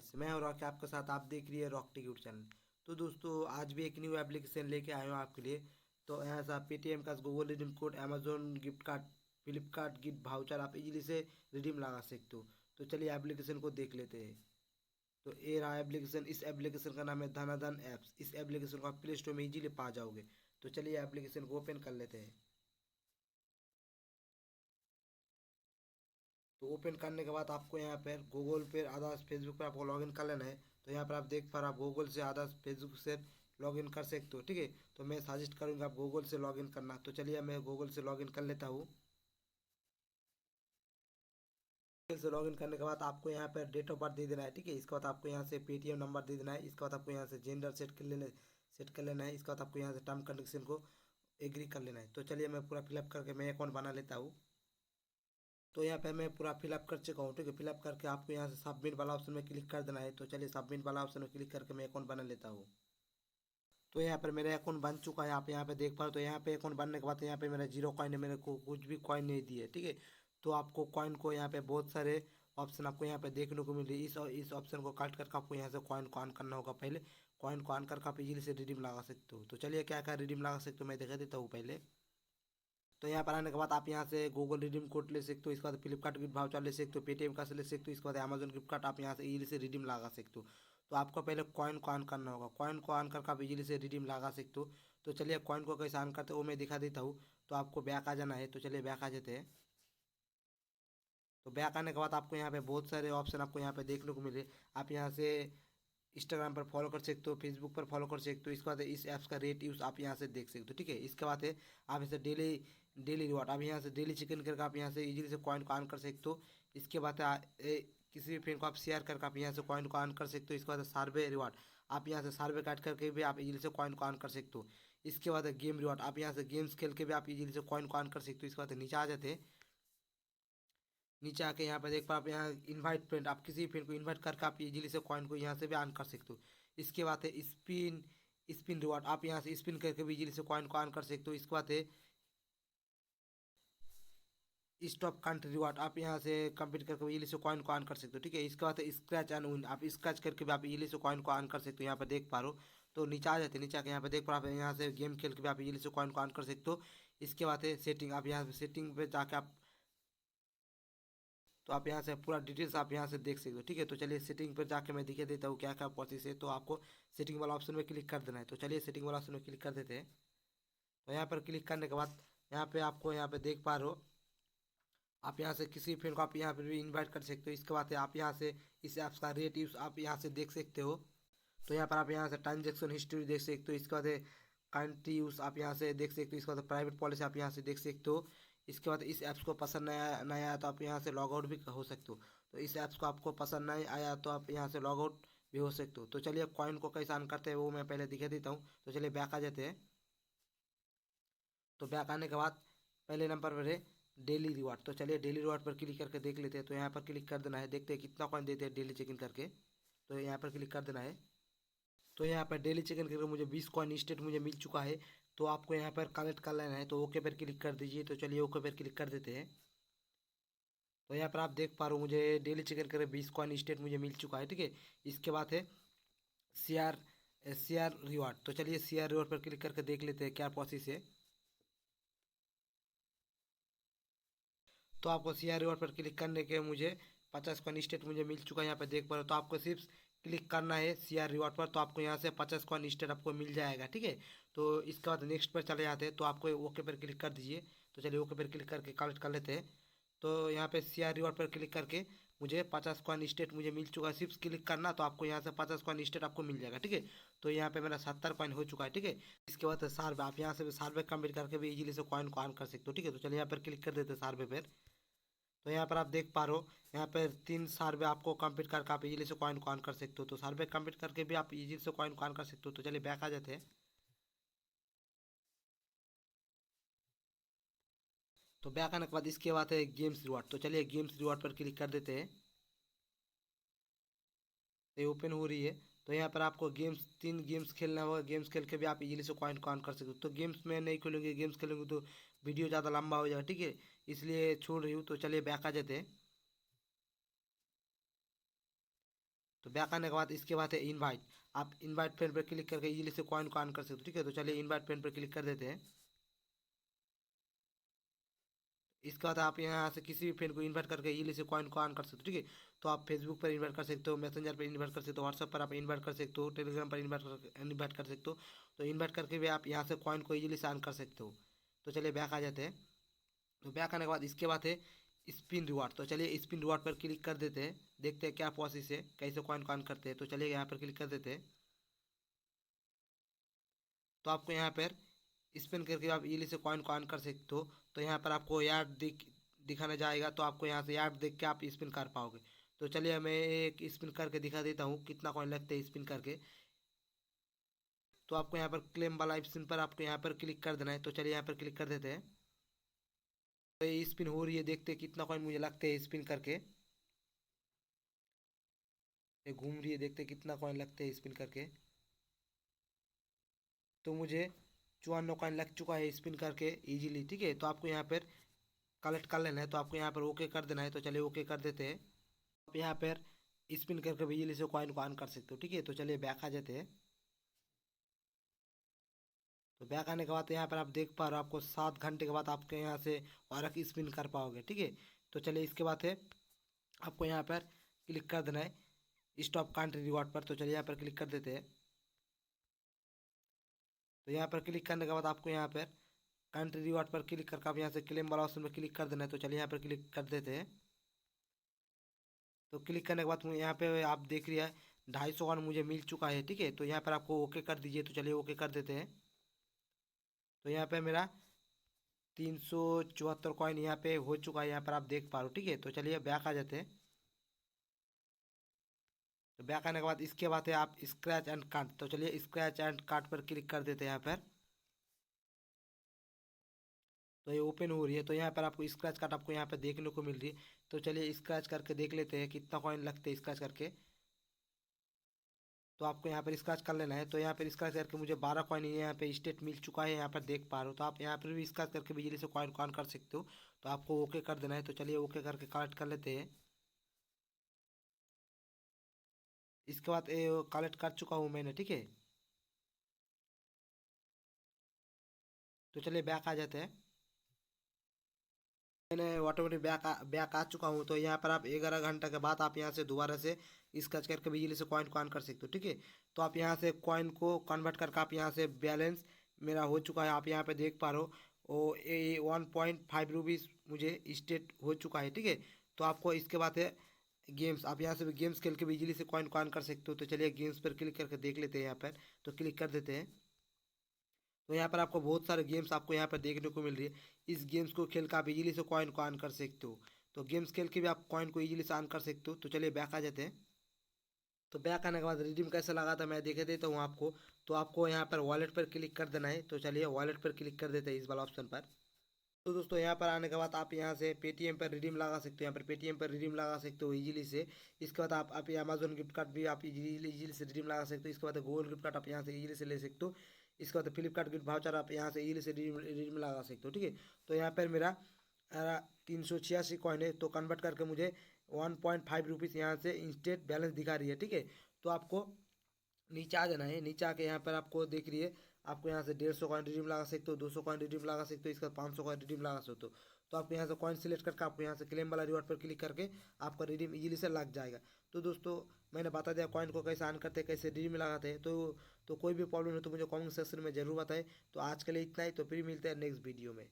Guys, मैं हूं rock आपके साथ। आप देख रही है रॉक टेक यूट्यूब चैनल। तो दोस्तों, आज भी एक न्यू एप्लीकेशन लेके आए हूं आपके लिए। तो यहाँ से आप पेटीएम का Google redeem code, Amazon gift card, Flipkart gift voucher आप इजीली से रिडीम लगा सकते हो। तो चलिए एप्लीकेशन को देख लेते हैं। तो ये रहा एप्लीकेशन। इस एप्लीकेशन का नाम है धनाधन ऐप्स। इस एप्लीकेशन को आप प्ले स्टोर में इजीली पा जाओगे। तो चलिए एप्लीकेशन को ओपन कर लेते हैं। तो ओपन करने के बाद आपको यहाँ पर गूगल पे, आधार, फेसबुक पर आपको लॉगिन कर लेना है। तो यहाँ पर आप देख पा रहे हो, आप गूगल से, आधार, फेसबुक से लॉगिन कर सकते हो। ठीक है, तो मैं सजेस्ट करूँगा आप गूगल से लॉगिन करना। तो चलिए मैं गूगल से लॉगिन कर लेता हूँ। गूगल से लॉगिन करने के बाद आपको यहाँ पर डेट ऑफ बर्थ दे देना है। ठीक है, इसके बाद आपको यहाँ से पेटीएम नंबर दे देना है। इसके बाद आपको यहाँ से जेंडर सेट कर लेना है। इसके बाद आपको यहाँ से टर्म कंडीशन को एग्री कर लेना है। तो चलिए मैं पूरा फिलअप करके मैं अकाउंट बना लेता हूँ। तो यहाँ पे मैं पूरा फिलअप कर चुका हूँ। ठीक है, फिलअप करके आपको यहाँ से सबमिट वाला ऑप्शन में क्लिक कर देना है। तो चलिए सबमिट वाला ऑप्शन में क्लिक करके मैं अकाउंट बना लेता हूँ। तो यहाँ पर मेरा अकाउंट बन चुका है, आप यहाँ पे देख पा रहे हो। तो यहाँ पे अकाउंट बनने के बाद यहाँ पे मेरा जीरो कॉइन है, मेरे को कुछ भी कॉइन नहीं दिए। ठीक है, तो आपको कॉइन को यहाँ पे बहुत सारे ऑप्शन आपको यहाँ पे देखने को मिल रही है। इस ऑप्शन को काट करके आपको यहाँ से कॉइन को ऑन करना होगा। पहले कॉइन को ऑन करके आप इजीली से रिडीम लगा सकते हो। तो चलिए क्या क्या रिडीम लगा सकते हो मैं दिखा देता हूँ पहले। तो यहाँ पर आने के बाद आप यहाँ से गूगल रिडीम कोड ले सकते हो। इसके बाद फ्लिपकार्ट गिफ्ट वाउचर ले सकते हो, पेटीएम का से ले सकते हो। इसके बाद अमेजोन गिफ्ट कार्ड आप यहाँ से इजीली से रिडीम लगा सकते हो। तो आपको पहले कॉइन को ऑन करना होगा। कॉइन को ऑन करके आप इजीली से रिडीम लगा सकते हो। तो चलिए कॉइन को कैसे ऑन करते हो वो मैं दिखा देता हूँ। तो आपको बैक आ जाना है। तो चलिए बैक आ जाते हैं। तो बैक आने के बाद आपको यहाँ पे बहुत सारे ऑप्शन आपको यहाँ पे देखने को मिले। आप यहाँ से इंस्टाग्राम पर फॉलो कर सकते हो, फेसबुक पर फॉलो कर सकते हो। इसके बाद इस ऐप्स का रेट यूज़ आप यहाँ से देख सकते हो। ठीक है, इसके बाद है आप इसे डेली डेली रिवॉर्ड, आप यहाँ से डेली चिकन करके आप यहाँ से इजीली से कॉइन को ऑन कर सकते हो। इसके बाद किसी भी फ्रेंड को आप शेयर करके आप यहाँ से कॉइन को ऑन कर सकते हो। इसके बाद सर्वे रिवॉर्ड, आप यहाँ से सर्वे काट करके भी आप इजीली से कॉइन को ऑन कर सकते हो। इसके बाद गेम रिवॉर्ड, आप यहाँ से गेम्स खेल के भी आप इजीली से कॉइन को ऑन कर सकते हो। इसके बाद नीचे आ जाते हैं। नीचे आके यहाँ पे देख पा आप यहाँ इनवाइट फ्रेंड, आप किसी फ्रेंड को इनवाइट करके आप इजीली से कॉइन को यहाँ से भी ऑन कर सकते हो। इसके बाद है स्पिन स्पिन रिवॉर्ड, आप यहाँ से स्पिन करके भी इजीली से कॉइन को ऑन कर सकते हो। इसके बाद है स्टॉप कंट्री रिवॉर्ड, आप यहाँ से कंप्लीट करके भी इजीली से कॉइन को ऑन कर सकते हो। ठीक है, इसके बाद है स्क्रैच एंड विन, आप स्क्रैच करके भी आप इजीली से कॉइन को ऑन कर सकते हो। यहाँ पे देख पा रहे हो। तो नीचे आ जाते हैं। नीचे आके यहाँ पे देख पा रहे हो, आप यहाँ से गेम खेल के भी आप इजीली से कॉइन को ऑन कर सकते हो। इसके बाद है सेटिंग, आप यहाँ से सेटिंग पे जाके आप, तो आप यहाँ से पूरा डिटेल्स आप यहाँ से देख सकते हो। ठीक है, तो चलिए सेटिंग पर जाके मैं दिखा देता हूँ क्या क्या प्रोसेस है। तो आपको सेटिंग वाला ऑप्शन में क्लिक कर देना है। तो चलिए सेटिंग वाला ऑप्शन में क्लिक कर देते हैं। तो यहाँ पर क्लिक करने के बाद यहाँ पे आपको यहाँ पे देख पा रहे हो, आप यहाँ से किसी फ्रेंड को आप यहाँ पर भी इन्वाइट कर सकते हो। इसके बाद आप यहाँ से इस ऐप्स का रेट यूज आप यहाँ से देख सकते हो। तो यहाँ पर आप यहाँ से ट्रांजेक्शन हिस्ट्री देख सकते हो। इसके बाद कंट्री यूज आप यहाँ से देख सकते हो। इसके बाद प्राइवेट पॉलिसी आप यहाँ से देख सकते हो। इसके बाद इस ऐप्स को पसंद नहीं आया तो आप यहाँ से लॉग आउट भी हो सकते हो। तो इस ऐप्स को आपको पसंद नहीं आया तो आप यहाँ से लॉग आउट भी हो सकते हो। तो चलिए कॉइन को कैसे ऑन करते हैं वो मैं पहले दिखा देता हूँ। तो चलिए बैक आ जाते हैं। तो बैक आने के बाद पहले नंबर पर है डेली रिवॉर्ड। तो चलिए डेली रिवॉर्ड पर क्लिक करके देख लेते हैं। तो यहाँ पर क्लिक कर देना है, देखते हैं कितना कॉइन देते हैं डेली चेक इन करके। तो यहाँ पर क्लिक कर देना है। तो यहाँ पर डेली चिकन करके मुझे 20 कॉइन स्टेट मुझे मिल चुका है। तो आपको यहाँ पर कलेक्ट कर लेना है। तो ओके पर क्लिक कर दीजिए। तो चलिए ओके पर क्लिक कर देते हैं। तो यहाँ पर आप देख पा रहे हो मुझे डेली चिकन करके 20 कॉइन स्टेट मुझे मिल चुका है। ठीक है, इसके बाद है शेयर शेयर रिवॉर्ड। तो चलिए शेयर रिवॉर्ड पर क्लिक करके देख लेते हैं क्या प्रोसेस है। तो आपको शेयर रिवॉर्ड पर क्लिक करने के मुझे 50 कॉइन स्टेट मुझे मिल चुका है। यहाँ पे देख पा रहे हो। तो आपको सिर्फ क्लिक करना है शेयर रिवॉर्ड पर। तो आपको यहाँ से 50 कॉइन स्टेट आपको मिल जाएगा। ठीक है, तो इसके बाद नेक्स्ट पर चले जाते हैं। तो आपको ओके पर क्लिक कर दीजिए। तो चलिए ओके पर क्लिक करके कलेक्ट कर लेते हैं। तो यहाँ पे शेयर रिवॉर्ड पर क्लिक करके मुझे 50 कॉइन स्टेट मुझे मिल चुका है। सिर्फ क्लिक करना, तो आपको यहाँ से 50 कॉइन स्टेट आपको मिल जाएगा। ठीक है, तो यहाँ पे मेरा 70 कॉइन हो चुका है। ठीक है, इसके बाद सार्वे, आप यहाँ से भी सार्वे कंप्लीट करके भी इजीली से कॉइन को ऑन कर सकते हो। ठीक है, तो चलिए यहाँ पर क्लिक कर देते हैं सार्वे पर। तो यहाँ पर आप देख पा रहे हो, यहाँ पर 3 सर्वे आपको कंप्लीट करके आप इजीली से कॉइन को ऑन कर सकते हो। तो सर्वे कंप्लीट करके भी आप इजीली से कॉइन को ऑन कर सकते हो। तो चलिए बैक आ जाते हैं। तो बैक आने के बाद इसके बाद है गेम्स रिवॉर्ड। तो चलिए गेम्स रिवॉर्ड पर क्लिक कर देते हैं। तो ये ओपन हो रही है। तो यहाँ पर आपको गेम्स 3 गेम्स खेलना होगा। गेम्स खेल के भी आप इजीली से कॉइन को ऑन कर सकते हो। तो गेम्स में नहीं खेलूँगी, गेम्स खेलूँगी तो वीडियो ज़्यादा लंबा हो जाएगा। ठीक है, इसलिए छोड़ रही हूँ। तो चलिए बैक आ जाते हैं। तो बैक आने के बाद इसके बाद है इनवाइट। आप इनवाइट फ्रेंड पर क्लिक करके इजीली से कॉइन को अर्न कर सकते हो, ठीक है। तो चलिए इनवाइट फ्रेंड पर क्लिक कर देते हैं। इसके बाद आप यहाँ से किसी भी फ्रेंड को इन्वाइट करके इजीली से कॉइन को अर्न कर सकते हो, ठीक है। तो आप फेसबुक पर इन्वाइट कर सकते हो, मैसेंजर पर इन्वाइट कर सकते हो, व्हाट्सएप पर आप इन्वाइट कर सकते हो, टेलीग्राम पर इन्वाइट कर सकते हो। तो इन्वाइट करके भी आप यहाँ से कॉइन को इजीली से अर्न कर सकते हो। तो चलिए बैक आ जाते हैं। तो बैक आने के बाद इसके बाद है स्पिन रिवार्ड। तो चलिए स्पिन रिवार्ड पर क्लिक कर देते हैं, देखते हैं क्या प्रोसेस है, कैसे कॉइन को अर्न करते हैं। तो चलिए यहाँ पर क्लिक कर देते हैं। तो आपको यहाँ पर स्पिन करके आप इजीली से कॉइन को अर्न कर सकते हो। तो यहाँ पर आपको यार्ड दिखाने जाएगा, तो आपको यहाँ से यार्ड देख के आप स्पिन कर पाओगे। तो चलिए मैं एक स्पिन करके दिखा देता हूँ कितना कॉइन लगते हैं स्पिन करके। तो आपको यहाँ पर क्लेम वाला स्पिन पर आपको यहाँ पर क्लिक कर देना है। तो चलिए यहाँ पर क्लिक कर देते हैं। तो ये स्पिन हो रही है, देखते हैं कितना कॉइन मुझे लगते हैं स्पिन करके। ये घूम रही है, देखते हैं कितना कॉइन लगते हैं स्पिन करके। तो मुझे 54 कॉइन लग चुका है स्पिन करके इजीली, ठीक है। तो आपको यहाँ पर कलेक्ट कर लेना है, तो आपको यहाँ पर ओके कर देना है। तो चलिए ओके कर देते हैं। आप यहाँ पर स्पिन करके बिजली से कॉइन को ऑन कर सकते हो, ठीक है। तो चलिए बैक आ जाते हैं। तो बैक आने के बाद यहाँ पर आप देख पा रहे हो, आपको 7 घंटे के बाद आपके यहाँ से और एक स्पिन कर पाओगे, ठीक है। तो चलिए इसके बाद है आपको यहाँ पर क्लिक कर देना है स्टॉप कंट्री रिवॉर्ड पर। तो चलिए यहाँ पर क्लिक कर देते हैं। तो यहाँ पर क्लिक करने के बाद आपको यहाँ पर कंट्री रिवॉर्ड पर क्लिक करके आप यहाँ से क्लेम वाला ऑप्शन पर क्लिक कर देना है। तो चलिए यहाँ पर क्लिक कर देते हैं। तो क्लिक करने के बाद मुझे यहाँ पे आप देख रही है 250 कॉइन मुझे मिल चुका है, ठीक है। तो यहाँ पर आपको ओके कर दीजिए। तो चलिए ओके कर देते हैं। तो यहाँ पे मेरा 374 कॉइन यहाँ पे हो चुका है, यहाँ पर आप देख पा रहे हो, ठीक है। तो चलिए बैक आ जाते हैं। तो बैक आने के बाद इसके बाद है आप स्क्रैच एंड कार्ड। तो चलिए स्क्रैच एंड कार्ड पर क्लिक कर देते हैं यहाँ पर। तो ये ओपन हो रही है। तो यहाँ पर आपको स्क्रैच कार्ड आपको यहाँ पर देखने को मिल रही है। तो चलिए स्क्रैच करके देख लेते हैं कितना कॉइन लगते हैं स्क्रैच करके। तो आपको यहाँ पर स्क्रैच कर लेना है। तो यहाँ पर स्क्रैच करके मुझे 12 कॉइन यहाँ पे स्टेट मिल चुका है, यहाँ पर देख पा रहे हो। तो आप यहाँ पर भी स्क्रैच करके बिजली से कॉइन कॉइन कर सकते हो। तो आपको ओके कर देना है। तो चलिए ओके करके कलेक्ट कर लेते हैं। इसके बाद कलेक्ट कर चुका हूँ मैंने, ठीक है। तो चलिए बैक आ जाते हैं। मैंने ऑटोमेटिक बैक आ चुका हूँ। तो यहाँ पर आप 11 घंटे के बाद आप यहाँ से दोबारा से स्क्रैच करके बिजली से कॉइन को ऑन कर सकते हो, ठीक है। तो आप यहाँ से कॉइन को कन्वर्ट करके आप यहाँ से बैलेंस मेरा हो चुका है, आप यहाँ पे देख पा रहे हो। ओ 1.5 रुपीज़ मुझे स्टेट हो चुका है, ठीक है। तो आपको इसके बाद है गेम्स, आप यहाँ से भी गेम्स खेल के बिजली से कॉइन को ऑन कर सकते हो। तो चलिए गेम्स पर क्लिक करके देख लेते हैं यहाँ पर। तो क्लिक कर देते हैं। तो यहाँ पर आपको बहुत सारे गेम्स आपको यहाँ पर देखने को मिल रही है। इस गेम्स को खेल कर आप इजीली से कॉइन को अर्न कर सकते हो। तो गेम्स खेल के भी आप कॉइन को इजीली से अर्न कर सकते हो। तो चलिए बैक आ जाते हैं। तो बैक आने के बाद रिडीम कैसे लगा था मैं देखे देता हूँ आपको। तो आपको यहाँ पर वॉलेट पर क्लिक कर देना है। तो चलिए वॉलेट पर क्लिक कर देते हैं इस वाला ऑप्शन पर। तो दोस्तों यहाँ पर आने के बाद आप यहाँ से पेटीएम पर रिडीम लगा सकते हो, यहाँ पर पेटीएम पर रिडीम लगा सकते हो इजीली से। इसके बाद आप अमेजोन गिफ्ट कार्ड भी आप इजीली से रिडीम लगा सकते हो। इसके बाद गूगल गिफ्ट कार्ड आप यहाँ से इजीली से ले सकते हो। इसके बाद फ्लिपकार्ट गिफ्ट वाउचर आप यहाँ से इजीली से रिडीम लगा सकते हो, ठीक है। तो यहाँ पर मेरा 386 कॉइन है। तो कन्वर्ट करके मुझे 1.5 रुपीज़ यहाँ से इंस्टेंट बैलेंस दिखा रही है, ठीक है। तो आपको नीचे आ जाना है। नीचे आके यहाँ पर आपको देख रही है, आपको यहाँ से 150 कॉइन रिडीम लगा सकते हो, 200 कॉइन रिडीम लगा सकते हो, इसका 500 कॉइन रिडीम लगा सकते हो। तो आपको यहाँ से कॉइन सिलेक्ट करके आपको यहाँ से क्लेम वाला रिवॉर्ड पर क्लिक करके आपका रिडीम इजीली से लग जाएगा। तो दोस्तों मैंने बता दिया कॉइन को कैसे ऑन करते हैं, कैसे रिडीम लगाते हैं। तो कोई भी प्रॉब्लम है तो मुझे कमेंट सेक्शन में जरूर बताएं। तो आज के लिए इतना ही, तो फिर मिलते हैं नेक्स्ट वीडियो में।